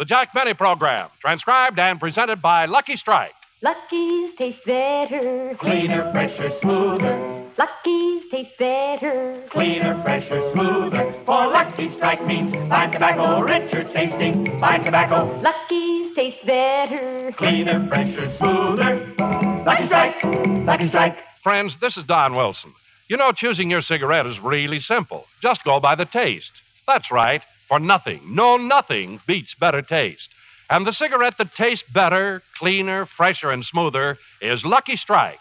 The Jack Benny Program, transcribed and presented by Lucky Strike. Lucky's taste better. Cleaner, fresher, smoother. Lucky's taste better. Cleaner, fresher, smoother. For Lucky Strike means fine tobacco, richer tasting, fine tobacco. Lucky's taste better. Cleaner, fresher, smoother. Lucky Strike, Lucky Strike. Friends, this is Don Wilson. You know, choosing your cigarette is really simple. Just go by the taste. That's right. For nothing, nothing beats better taste. And the cigarette that tastes better, cleaner, fresher, and smoother is Lucky Strike.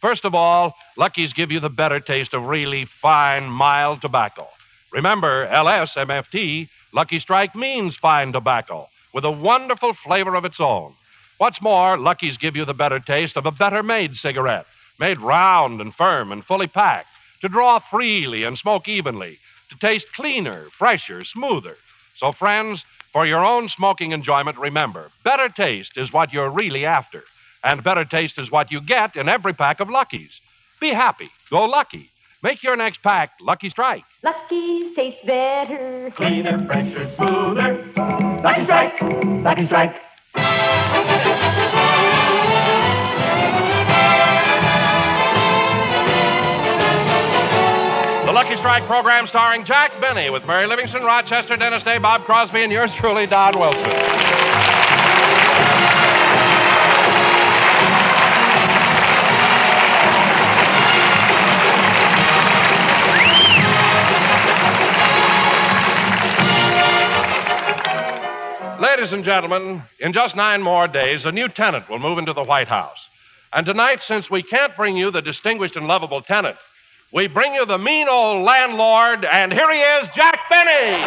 First of all, Lucky's give you the better taste of really fine, mild tobacco. Remember, LSMFT, Lucky Strike means fine tobacco with a wonderful flavor of its own. What's more, Lucky's give you the better taste of a better-made cigarette, made round and firm and fully packed, to draw freely and smoke evenly, to taste cleaner, fresher, smoother. So, friends, for your own smoking enjoyment, remember, better taste is what you're really after. And better taste is what you get in every pack of Lucky's. Be happy. Go Lucky. Make your next pack Lucky Strike. Lucky's taste better. Cleaner, fresher, smoother. Lucky Strike, Lucky Strike. The Lucky Strike program starring Jack Benny with Mary Livingston, Rochester, Dennis Day, Bob Crosby, and yours truly, Don Wilson. Ladies and gentlemen, in just 9 more days, a new tenant will move into the White House. And tonight, since we can't bring you the distinguished and lovable tenant, we bring you the mean old landlord, and here he is, Jack Benny.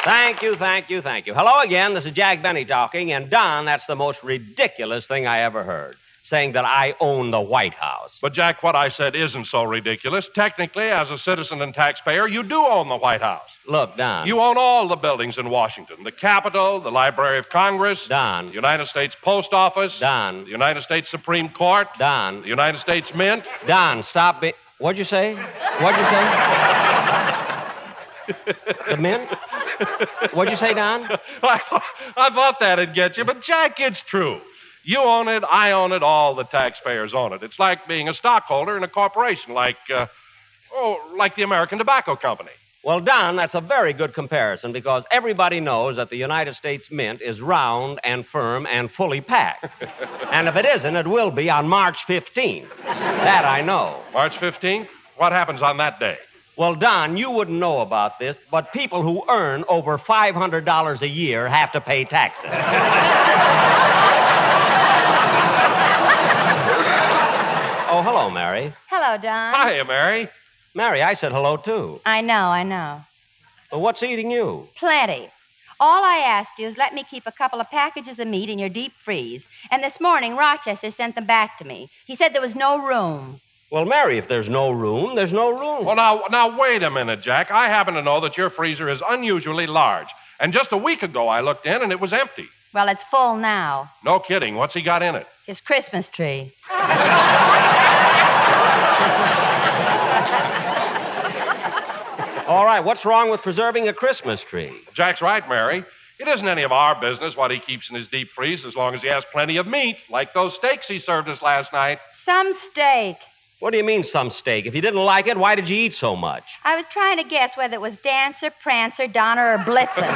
Thank you. Hello again, this is Jack Benny talking, and Don, that's the most ridiculous thing I ever heard, saying that I own the White House. But, Jack, what I said isn't so ridiculous. Technically, as a citizen and taxpayer, you do own the White House. Look, Don. You own all the buildings in Washington. The Capitol, the Library of Congress. Don. The United States Post Office. Don. The United States Supreme Court. Don. The United States Mint. Don, stop it. What'd you say? The Mint? What'd you say, Don? I thought that'd get you, but, Jack, it's true. You own it, I own it, all the taxpayers own it. It's like being a stockholder in a corporation, like the American Tobacco Company. Well, Don, that's a very good comparison because everybody knows that the United States Mint is round and firm and fully packed. And if it isn't, it will be on March 15th. That I know. March 15th? What happens on that day? Well, Don, you wouldn't know about this, but people who earn over $500 a year have to pay taxes. Oh, hello, Mary. Hello, Don. Hiya, Mary. Mary, I said hello, too. I know. Well, what's eating you? Plenty. All I asked you is let me keep a couple of packages of meat in your deep freeze. And this morning, Rochester sent them back to me. He said there was no room. Well, Mary, if there's no room, there's no room. Well, now, wait a minute, Jack. I happen to know that your freezer is unusually large. And just a week ago, I looked in and it was empty. Well, it's full now. No kidding. What's he got in it? His Christmas tree. All right, what's wrong with preserving a Christmas tree? Jack's right, Mary. It isn't any of our business what he keeps in his deep freeze as long as he has plenty of meat, like those steaks he served us last night. Some steak. What do you mean, some steak? If you didn't like it, why did you eat so much? I was trying to guess whether it was Dancer, Prancer, Donner, or Blitzen.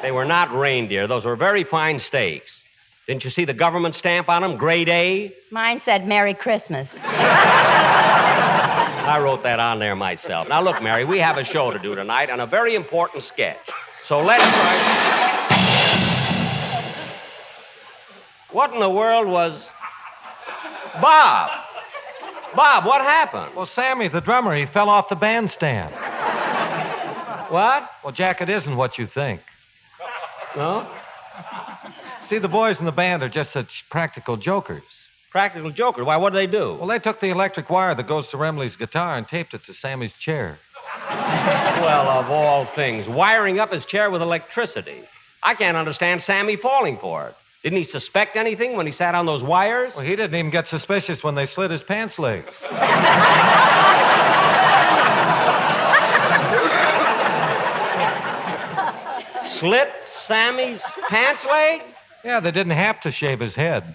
They were not reindeer. Those were very fine steaks. Didn't you see the government stamp on them? Grade A? Mine said Merry Christmas. I wrote that on there myself. Now, look, Mary, we have a show to do tonight and a very important sketch. So let's try... What in the world was... Bob, what happened? Well, Sammy, the drummer, he fell off the bandstand. What? Well, Jack, it isn't what you think. No? See, the boys in the band are just such practical jokers. Practical joker. Why, what did they do? Well, they took the electric wire that goes to Remley's guitar and taped it to Sammy's chair. Well, of all things, wiring up his chair with electricity. I can't understand Sammy falling for it. Didn't he suspect anything when he sat on those wires? Well, he didn't even get suspicious when they slit his pants legs. Slit Sammy's pants leg? Yeah, they didn't have to shave his head.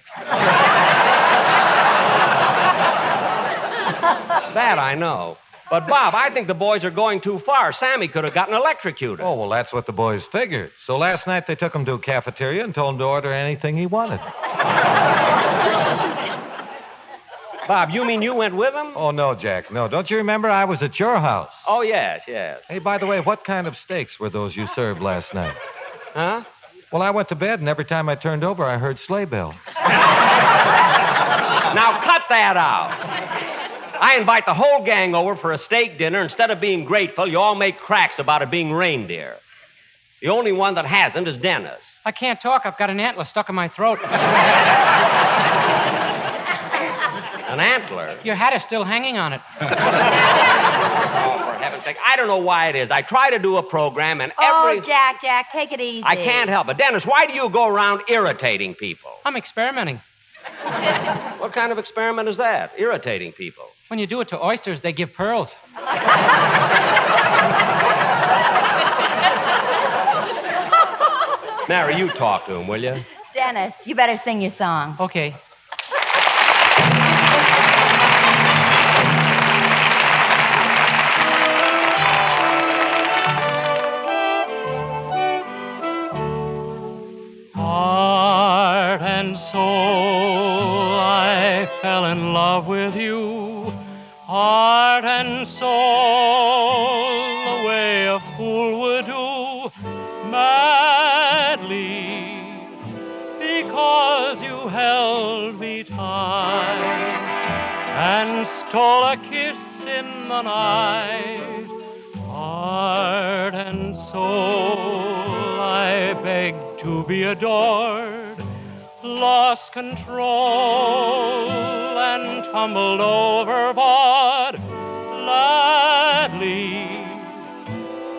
That I know. But, Bob, I think the boys are going too far. Sammy could have gotten electrocuted. Oh, well, that's what the boys figured. So last night they took him to a cafeteria and told him to order anything he wanted. Bob, you mean you went with him? Oh, no, Jack, no. Don't you remember I was at your house? Oh, yes, yes. Hey, by the way, what kind of steaks were those you served last night? Huh? Well, I went to bed, and every time I turned over, I heard sleigh bells. Now, cut that out. I invite the whole gang over for a steak dinner. Instead of being grateful, you all make cracks about it being reindeer. The only one that hasn't is Dennis. I can't talk. I've got an antler stuck in my throat. An antler? Your hat is still hanging on it. Oh, for heaven's sake. I don't know why it is. I try to do a program and every... Oh, Jack, take it easy. I can't help it. Dennis, why do you go around irritating people? I'm experimenting. What kind of experiment is that? Irritating people. When you do it to oysters, they give pearls. Mary, you talk to him, will you? Dennis, you better sing your song. Okay. Heart and soul, I fell in love with you. Heart and soul, the way a fool would do, madly, because you held me tight and stole a kiss in the night. Heart and soul, I begged to be adored, lost control and tumbled overboard. Gladly,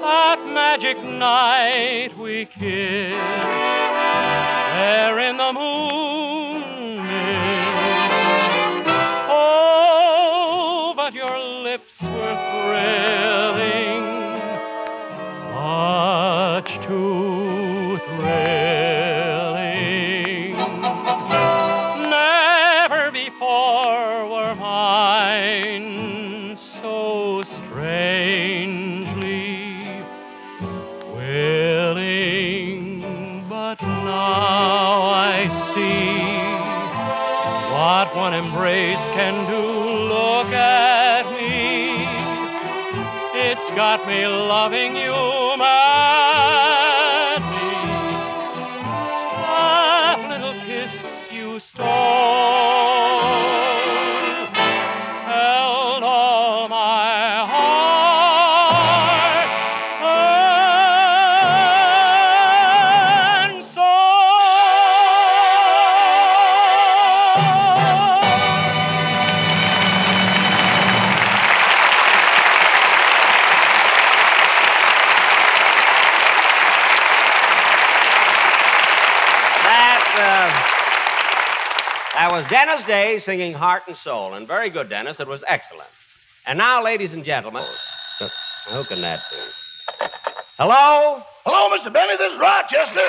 that magic night we kissed, there in the moonlit. Oh, but your lips were thrilling, much too thrilling. Never before were mine so strangely willing, but now I see what one embrace can do. Look at me, it's got me loving you madly. That little kiss you stole held all my heart and soul. That was Dennis Day singing Heart and Soul. And very good, Dennis. It was excellent. And now, ladies and gentlemen, who can that be? Hello? Hello, Mr. Benny. This is Rochester.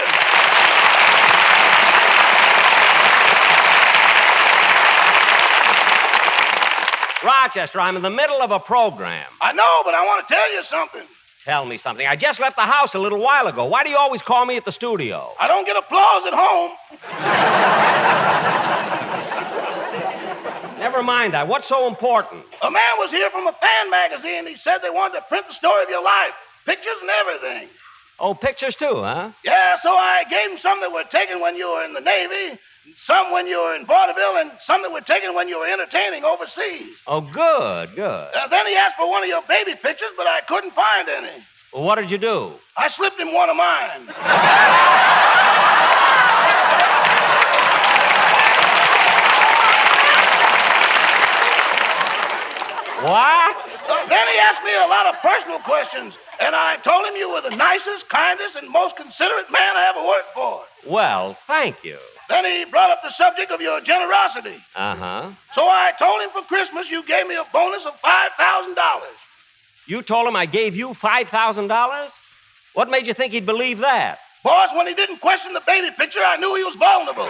Rochester, I'm in the middle of a program. I know, but I want to tell you something. Tell me something. I just left the house a little while ago. Why do you always call me at the studio? I don't get applause at home. Never mind that. What's so important? A man was here from a fan magazine. He said they wanted to print the story of your life, pictures and everything. Oh, pictures too, huh? Yeah, so I gave him some that were taken when you were in the Navy, some when you were in vaudeville, and some that were taken when you were entertaining overseas. Oh, good, good. Then he asked for one of your baby pictures, but I couldn't find any. Well, what did you do? I slipped him one of mine. What? Then he asked me a lot of personal questions, and I told him you were the nicest, kindest, and most considerate man I ever worked for. Well, thank you. Then he brought up the subject of your generosity. Uh-huh. So I told him for Christmas you gave me a bonus of $5,000. You told him I gave you $5,000? What made you think he'd believe that? Boss, when he didn't question the baby picture, I knew he was vulnerable.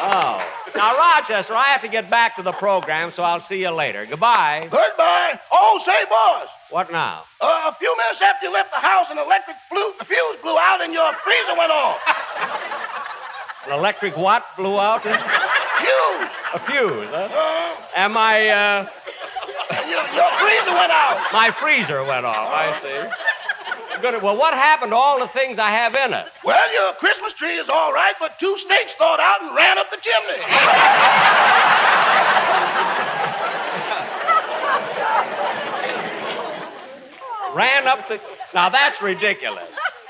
Oh. Now, Rochester, I have to get back to the program, so I'll see you later. Goodbye. Goodbye. Oh, say, boss. What now? A few minutes after you left the house, an electric fuse blew out and your freezer went off. An electric what blew out? Fuse. A fuse, huh? And my, Your freezer went out. My freezer went off, I see. Good. Well, what happened to all the things I have in it? Well, your Christmas tree is all right, but 2 snakes thawed out and ran up the chimney. Ran up the... Now, that's ridiculous.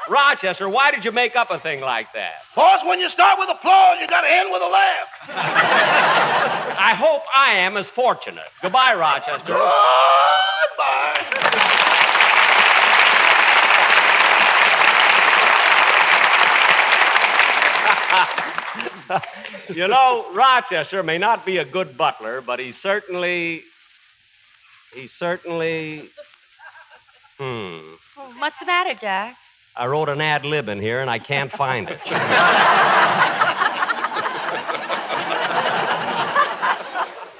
Rochester, why did you make up a thing like that? Boss, when you start with applause, you got to end with a laugh. I hope I am as fortunate. Goodbye, Rochester. Goodbye. You know, Rochester may not be a good butler, but he's certainly... Oh, what's the matter, Jack? I wrote an ad lib in here, and I can't find it.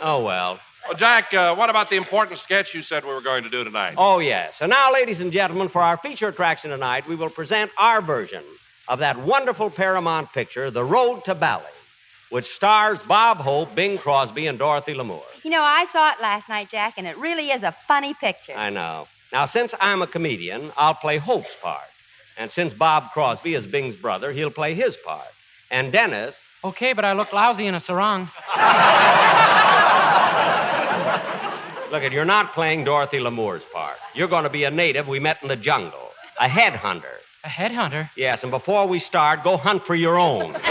Oh, well. Well, Jack, what about the important sketch you said we were going to do tonight? Oh, yes. And now, ladies and gentlemen, for our feature attraction tonight, we will present our version of that wonderful Paramount picture, The Road to Bali, which stars Bob Hope, Bing Crosby, and Dorothy Lamour. You know, I saw it last night, Jack, and it really is a funny picture. I know. Now, since I'm a comedian, I'll play Hope's part. And since Bob Crosby is Bing's brother, he'll play his part. And Dennis... Okay, but I look lousy in a sarong. Look, you're not playing Dorothy Lamour's part. You're going to be a native we met in the jungle, a headhunter. A headhunter? Yes, and before we start, go hunt for your own. About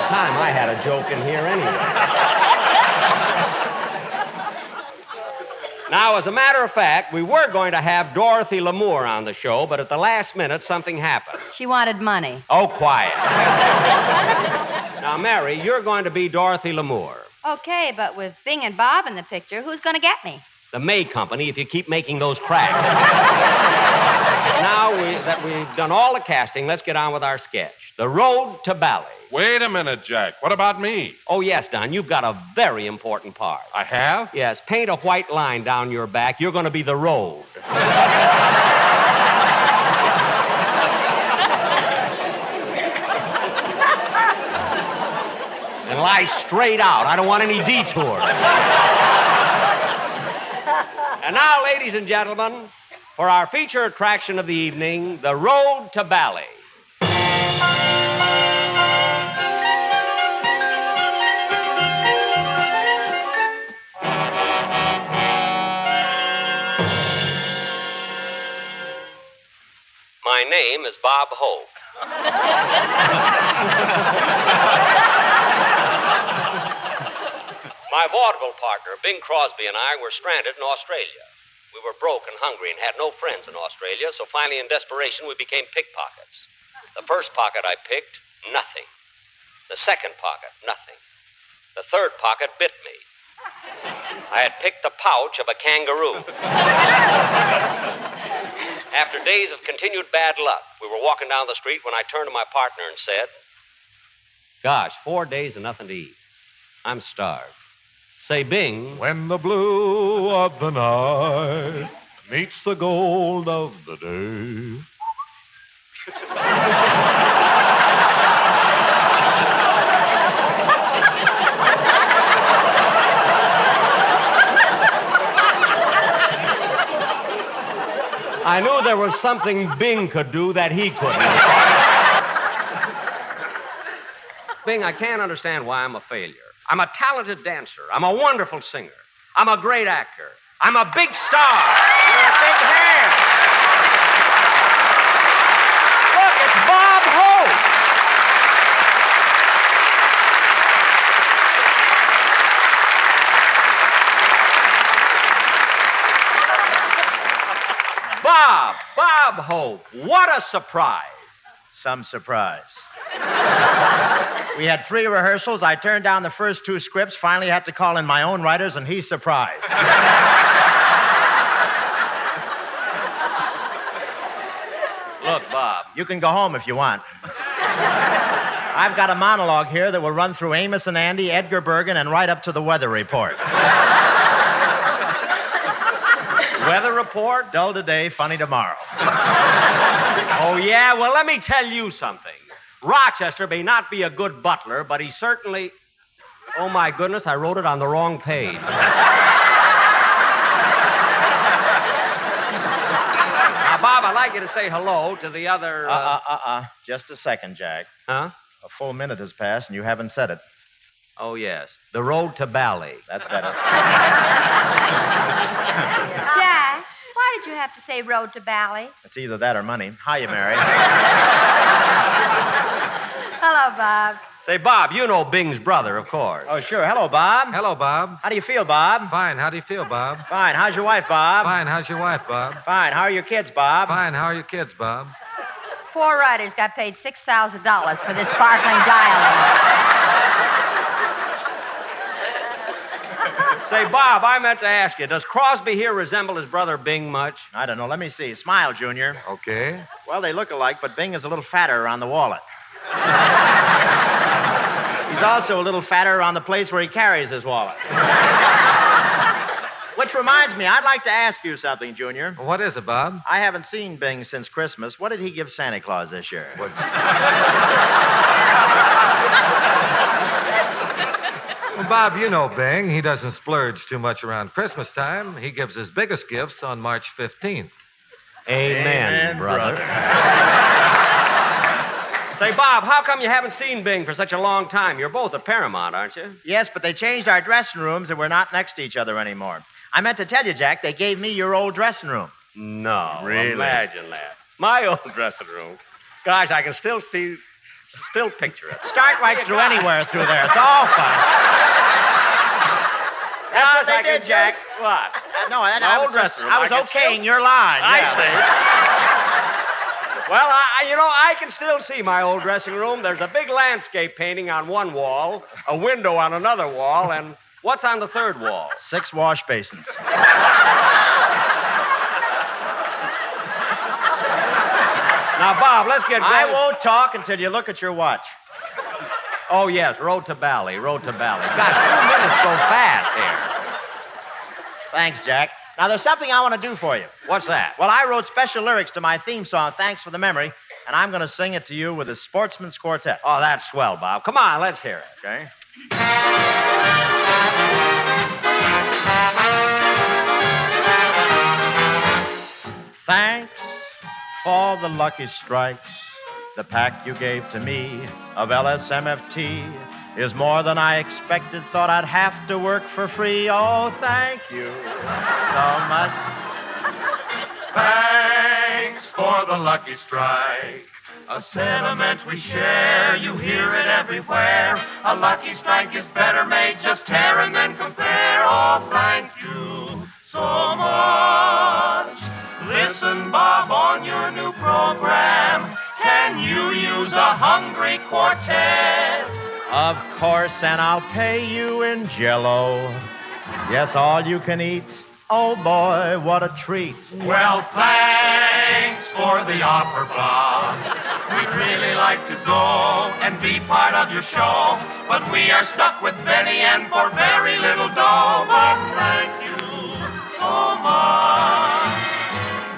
time I had a joke in here anyway. Now, as a matter of fact, we were going to have Dorothy Lamour on the show, but at the last minute, something happened. She wanted money. Oh, quiet. Now, Mary, you're going to be Dorothy Lamour. Okay, but with Bing and Bob in the picture, who's going to get me? The May Company, if you keep making those cracks. Now that we've done all the casting, let's get on with our sketch. The Road to Bali. Wait a minute, Jack. What about me? Oh, yes, Don. You've got a very important part. I have? Yes. Paint a white line down your back. You're going to be the road. And lie straight out. I don't want any detours. And now, ladies and gentlemen, for our feature attraction of the evening, The Road to Bali. My name is Bob Hope. My vaudeville partner, Bing Crosby, and I were stranded in Australia. We were broke and hungry and had no friends in Australia, so finally, in desperation, we became pickpockets. The first pocket I picked, nothing. The second pocket, nothing. The third pocket bit me. I had picked the pouch of a kangaroo. After days of continued bad luck, we were walking down the street when I turned to my partner and said, "Gosh, 4 days and nothing to eat. I'm starved." Say, Bing. When the blue of the night meets the gold of the day. I knew there was something Bing could do that he couldn't. Bing, I can't understand why I'm a failure. I'm a talented dancer. I'm a wonderful singer. I'm a great actor. I'm a big star. You're a big hand. Look, it's Bob Hope. hope. What a surprise. Some surprise. We had 3 rehearsals. I turned down the first 2 scripts, finally had to call in my own writers, and he's surprised. Look, Bob. You can go home if you want. I've got a monologue here that will run through Amos and Andy, Edgar Bergen, and right up to the weather report. Weather report? Dull today, funny tomorrow. Oh, yeah? Well, let me tell you something. Rochester may not be a good butler, but he certainly... Oh, my goodness, I wrote it on the wrong page. Now, Bob, I'd like you to say hello to the other... Just a second, Jack. Huh? A full minute has passed, and you haven't said it. Oh, yes. The road to Bali. That's better. Jack, why did you have to say road to Bali? It's either that or money. Hiya, Mary. Hello, Bob. Say, Bob, you know Bing's brother, of course. Oh, sure. Hello, Bob. Hello, Bob. How do you feel, Bob? Fine. How do you feel, Bob? Fine. How's your wife, Bob? Fine. How's your wife, Bob? Fine. How are your kids, Bob? Fine. How are your kids, Bob? 4 writers got paid $6,000 for this sparkling dialogue. Say, Bob, I meant to ask you, does Crosby here resemble his brother Bing much? I don't know. Let me see. Smile, Junior. Okay. Well, they look alike, but Bing is a little fatter around the wallet. He's also a little fatter around the place where he carries his wallet. Which reminds me, I'd like to ask you something, Junior. What is it, Bob? I haven't seen Bing since Christmas. What did he give Santa Claus this year? What? Well, Bob, you know Bing. He doesn't splurge too much around Christmas time. He gives his biggest gifts on March 15th. Amen, brother. Say, Bob, how come you haven't seen Bing for such a long time? You're both at Paramount, aren't you? Yes, but they changed our dressing rooms and we're not next to each other anymore. I meant to tell you, Jack, they gave me your old dressing room. No. Really? Imagine that. My old dressing room. Gosh, I can still picture it. Start right through anywhere through there. It's all fun. That's what they did, Jack. What? I was dressing room. I was okaying your line. I yeah. see. Well, I can still see my old dressing room. There's a big landscape painting on one wall, a window on another wall, and what's on the third wall? 6 wash basins. Now, Bob, let's get going. I won't talk until you look at your watch. Oh, yes, road to Bali. Gosh, 2 minutes go fast here. Thanks, Jack. Now, there's something I want to do for you. What's that? Well, I wrote special lyrics to my theme song, Thanks for the Memory, and I'm going to sing it to you with the Sportsman's Quartet. Oh, that's swell, Bob. Come on, let's hear it. Okay? Thanks for the lucky strikes. The pack you gave to me of LSMFT is more than I expected. Thought I'd have to work for free. Oh, thank you so much. Thanks for the lucky strike. A sentiment we share, you hear it everywhere. A lucky strike is better made, just tear and then compare. Oh, thank you so much. Listen, Bob, on your new program, can you use a hungry quartet? Of course, and I'll pay you in Jell-O. Yes, all you can eat. Oh, boy, what a treat. Well, thanks for the offer, Bob. We'd really like to go and be part of your show, but we are stuck with Benny and for very little dough. But thank you so much.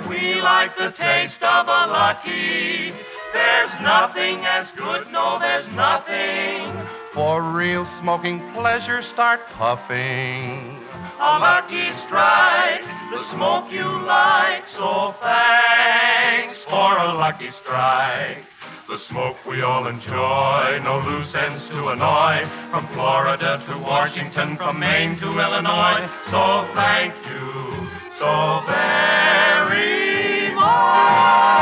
We like the taste of a lucky. There's nothing as good, no, there's nothing. For real smoking pleasure, start puffing. A lucky strike, the smoke you like. So thanks for a lucky strike. The smoke we all enjoy, no loose ends to annoy. From Florida to Washington, from Maine to Illinois. So thank you so very much.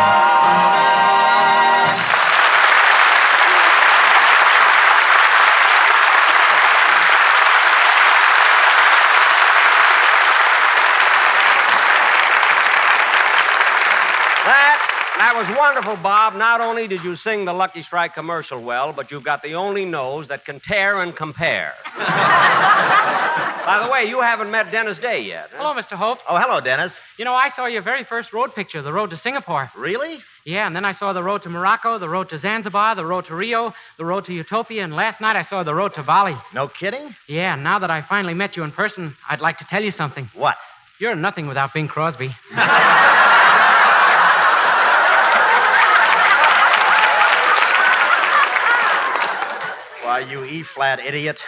That was wonderful, Bob. Not only did you sing the Lucky Strike commercial well, but you've got the only nose that can tear and compare. By the way, you haven't met Dennis Day yet. Huh? Hello, Mr. Hope. Oh, hello, Dennis. You know, I saw your very first road picture, The Road to Singapore. Really? Yeah, and then I saw The Road to Morocco, The Road to Zanzibar, The Road to Rio, The Road to Utopia, and last night I saw The Road to Bali. No kidding? Yeah, and now that I finally met you in person, I'd like to tell you something. What? You're nothing without Bing Crosby. Why, you E-flat idiot.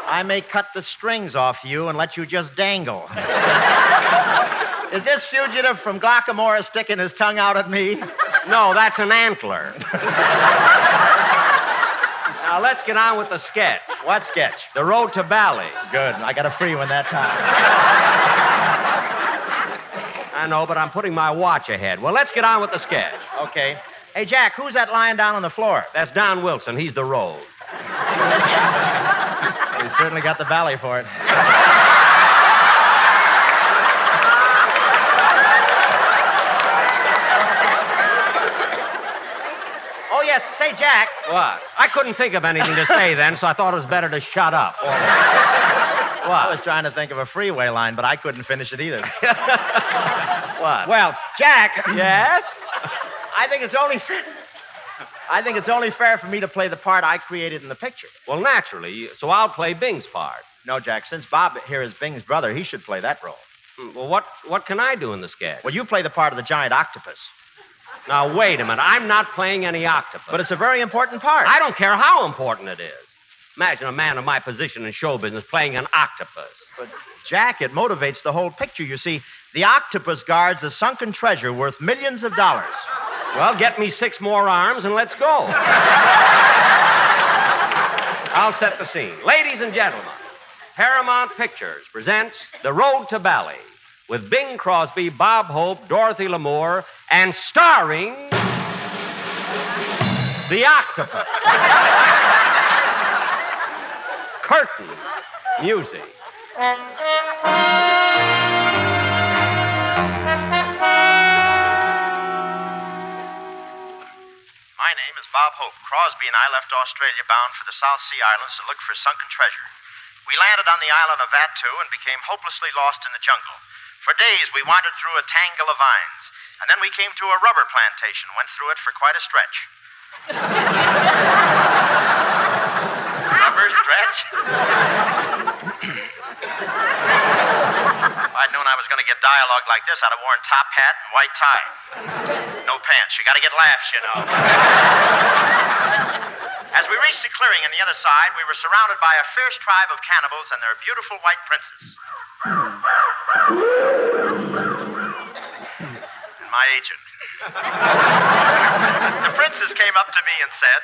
I may cut the strings off you and let you just dangle. Is this fugitive from Glockamora sticking his tongue out at me? No, that's an antler. Now, let's get on with the sketch. What sketch? The Road to Bali. Good. I got a free one that time. I know, but I'm putting my watch ahead. Well, let's get on with the sketch. Okay. Hey, Jack, who's that lying down on the floor? That's Don Wilson. He's the road. Well, he's certainly got the valley for it. Oh, yes. Say, Jack. What? I couldn't think of anything to say then, so I thought it was better to shut up. What? I was trying to think of a freeway line, but I couldn't finish it either. What? Well, Jack. Yes? I think it's only fair for me to play the part I created in the picture. Well, naturally, so I'll play Bing's part. No, Jack, since Bob here is Bing's brother, he should play that role. Well, what can I do in the sketch? Well, you play the part of the giant octopus. Now, wait a minute. I'm not playing any octopus. But it's a very important part. I don't care how important it is. Imagine a man of my position in show business playing an octopus. But, Jack, it motivates the whole picture. You see, the octopus guards a sunken treasure worth millions of dollars. Well, get me 6 more arms and let's go. I'll set the scene. Ladies and gentlemen, Paramount Pictures presents The Road to Bali with Bing Crosby, Bob Hope, Dorothy Lamour, and starring the octopus. Curtain music. My name is Bob Hope. Crosby and I left Australia bound for the South Sea Islands to look for sunken treasure. We landed on the island of Vatou and became hopelessly lost in the jungle. For days, we wandered through a tangle of vines, and then we came to a rubber plantation, went through it for quite a stretch. Rubber stretch? If I'd known I was going to get dialogue like this, I'd have worn top hat and white tie. No pants. You got to get laughs, you know. As we reached a clearing on the other side, we were surrounded by a fierce tribe of cannibals and their beautiful white princess. My agent. The princess came up to me and said,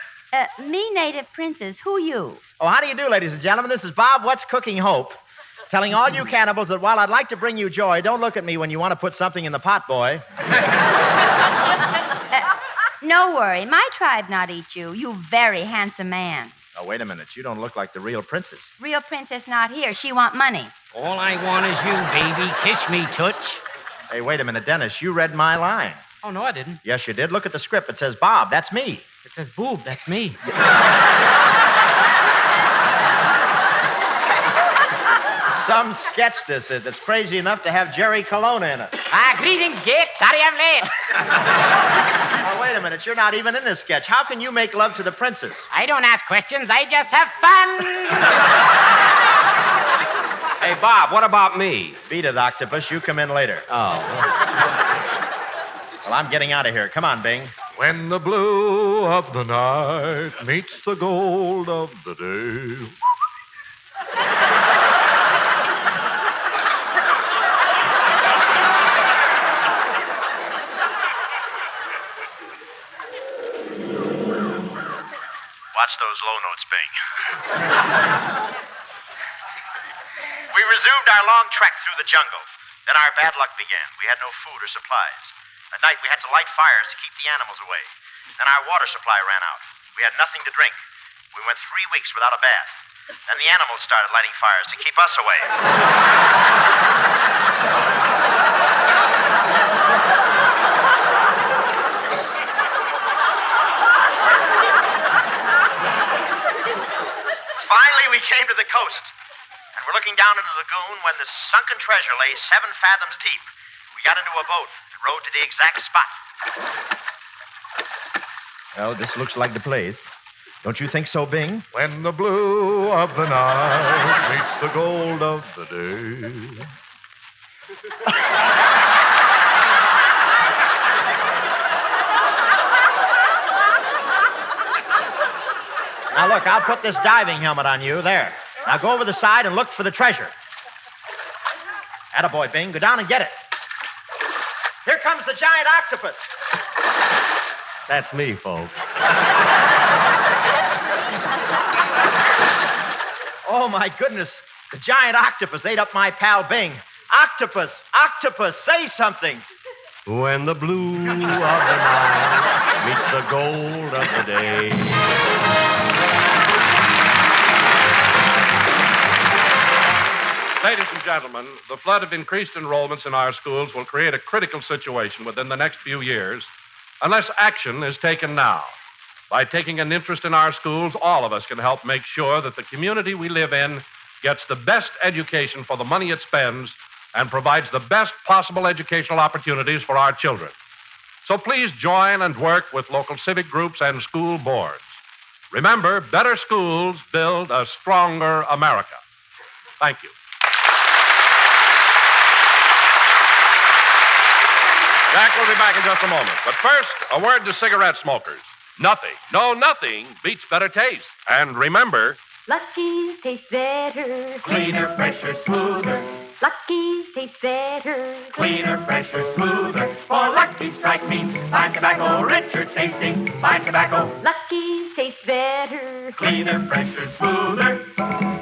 Me, native princess, who you? Oh, how do you do, ladies and gentlemen? This is Bob What's Cooking Hope, telling all you cannibals that while I'd like to bring you joy, don't look at me when you want to put something in the pot, boy. No worry. My tribe not eat you. You very handsome man. Oh, wait a minute. You don't look like the real princess. Real princess not here. She want money. All I want is you, baby. Kiss me, Toots. Hey, wait a minute, Dennis. You read my line. Oh, no, I didn't. Yes, you did. Look at the script. It says Bob. That's me. It says boob. That's me. Some sketch this is. It's crazy enough to have Jerry Colonna in it. Greetings, Gate. Sorry I'm late. Oh, wait a minute. You're not even in this sketch. How can you make love to the princess? I don't ask questions. I just have fun. Hey, Bob, what about me? Beat it, Octopus. You come in later. Oh. Well, I'm getting out of here. Come on, Bing. When the blue of the night meets the gold of the day. Watch those low notes, Bing. We resumed our long trek through the jungle. Then our bad luck began. We had no food or supplies. At night, we had to light fires to keep the animals away. Then our water supply ran out. We had nothing to drink. We went 3 weeks without a bath. Then the animals started lighting fires to keep us away. Finally, we came to the coast. And we're looking down into the lagoon when the sunken treasure lay 7 fathoms deep. We got into a boat and rowed to the exact spot. Well, this looks like the place. Don't you think so, Bing? When the blue of the night meets the gold of the day. Now, look, I'll put this diving helmet on you. There. Now go over the side and look for the treasure. Attaboy, Bing. Go down and get it. Here comes the giant octopus. That's me, folks. Oh, my goodness. The giant octopus ate up my pal Bing. Octopus, octopus, say something. When the blue of the night meets the gold of the day. Ladies and gentlemen, the flood of increased enrollments in our schools will create a critical situation within the next few years unless action is taken now. By taking an interest in our schools, all of us can help make sure that the community we live in gets the best education for the money it spends and provides the best possible educational opportunities for our children. So please join and work with local civic groups and school boards. Remember, better schools build a stronger America. Thank you. Jack will be back in just a moment. But first, a word to cigarette smokers. Nothing, no, nothing beats better taste. And remember, Lucky's taste better. Cleaner, fresher, smoother. Lucky's taste better. Cleaner, fresher, smoother. For Lucky Strike means fine tobacco, richer tasting, fine tobacco. Lucky's taste better. Cleaner, fresher, smoother.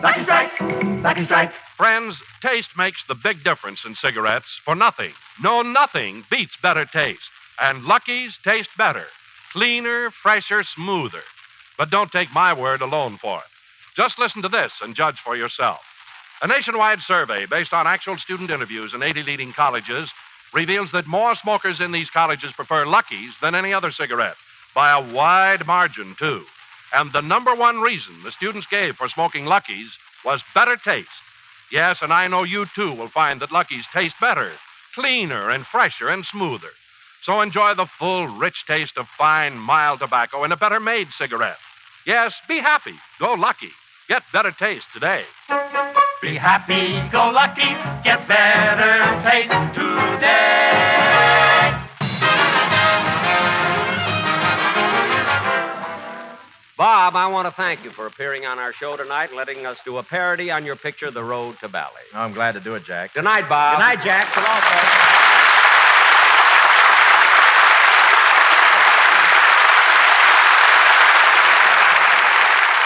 Lucky Strike, Lucky Strike. friends, taste makes the big difference in cigarettes. For nothing, no, nothing beats better taste. And Lucky's taste better. Cleaner, fresher, smoother. But don't take my word alone for it. Just listen to this and judge for yourself. A nationwide survey based on actual student interviews in 80 leading colleges reveals that more smokers in these colleges prefer Lucky's than any other cigarette, by a wide margin, too. And the number one reason the students gave for smoking Lucky's was better taste. Yes, and I know you, too, will find that Lucky's taste better, cleaner and fresher and smoother. So enjoy the full, rich taste of fine, mild tobacco in a better-made cigarette. Yes, be happy. Go Lucky. Get better taste today. Be happy, go lucky, get better taste today. Bob, I want to thank you for appearing on our show tonight and letting us do a parody on your picture, The Road to Bali. Oh, I'm glad to do it, Jack. Good night, Bob. Good night, Jack. So long, folks.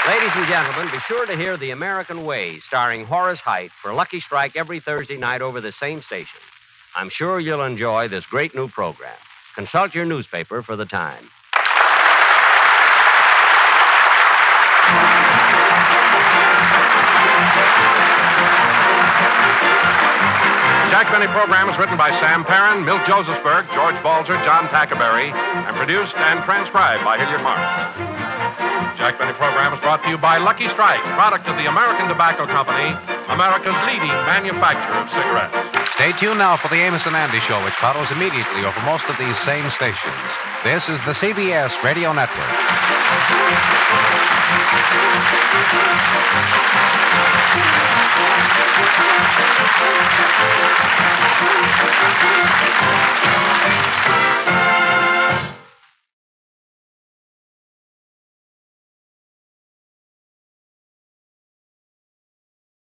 Ladies and gentlemen, be sure to hear The American Way, starring Horace Heidt, for Lucky Strike every Thursday night over the same station. I'm sure you'll enjoy this great new program. Consult your newspaper for the time. Jack Benny program is written by Sam Perrin, Milt Josephsberg, George Balzer, John Tackerberry, and produced and transcribed by Hilliard Marks. Jack Benny program is brought to you by Lucky Strike, product of the American Tobacco Company, America's leading manufacturer of cigarettes. Stay tuned now for the Amos and Andy Show, which follows immediately over most of these same stations. This is the CBS Radio Network.